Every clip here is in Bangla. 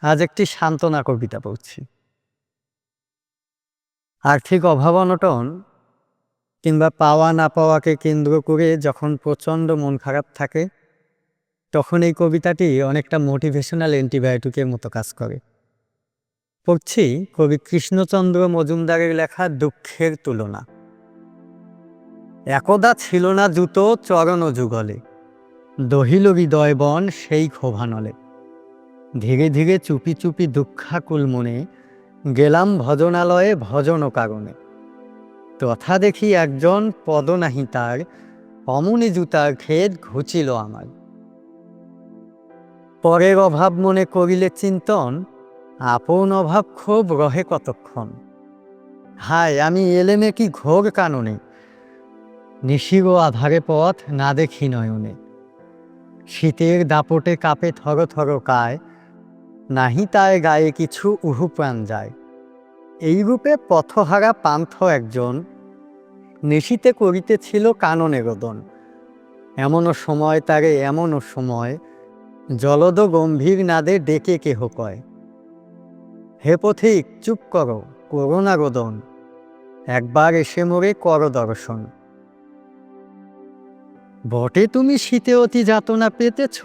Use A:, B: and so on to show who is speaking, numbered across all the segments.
A: আজ একটি সান্ত্বনা কবিতা পড়ছি। আর্থিক অভাব-অনটন কিংবা পাওয়া না পাওয়াকে কেন্দ্র করে যখন প্রচণ্ড মন খারাপ থাকে, তখন এই কবিতাটি অনেকটা মোটিভেশনাল অ্যান্টিবায়োটিকের মতো কাজ করে। পড়ছি কবি কৃষ্ণচন্দ্র মজুমদারের লেখা দুঃখের তুলনা। একদা ছিল না জুতো চরণ যুগলে, দহিল হৃদয় বন সেই ক্ষোভানলে। ধীরে ধীরে চুপি চুপি দুঃখাকুল মনে, গেলাম ভজনালয়ে ভজন কারণে। তথা দেখি একজন পদ নাহি তার, অমনি জুতার খেদ ঘুচিল আমার। পরের অভাব মনে করিলে চিন্তন, আপন অভাব ক্ষোভ রহে কতক্ষণ। হায় আমি এলেমে কি ঘোর কাননে, নিশির আধারে পথ না দেখি নয়নে। শীতের দাপটে কাপে থর থর কায়, নাহি তার গায়ে কিছু উহু প্রাণ যায়। এইরূপে পথহারা পান্থ একজন, নিশীতে করিতেছিল কাননে রোদন। এমনও সময় তারে এমনও সময়, জলদ গম্ভীর নাদে ডেকে কেহ কয়, হে পথিক চুপ করো, করো না রোদন, একবার এসে মোরে কর দর্শন। বটে তুমি শীতে অতি যাতনা পেতেছ,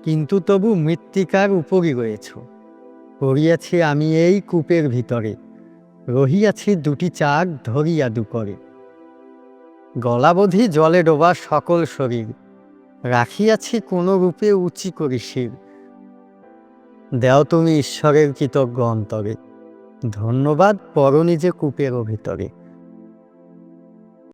A: কিন্তু তবু মৃত্তিকার উপরই রয়েছ। পড়িয়াছি আমি এই কূপের ভিতরে, রহিয়াছি দুটি চাক ধরিয়া দুকরে। গলাবধি জলে ডোবা সকল শরীর, রাখিয়াছি কোন রূপে উঁচি করি শির। দেও তুমি ঈশ্বরের কৃতজ্ঞ অন্তরে, ধন্যবাদ পর নিজে কূপের ভিতরে।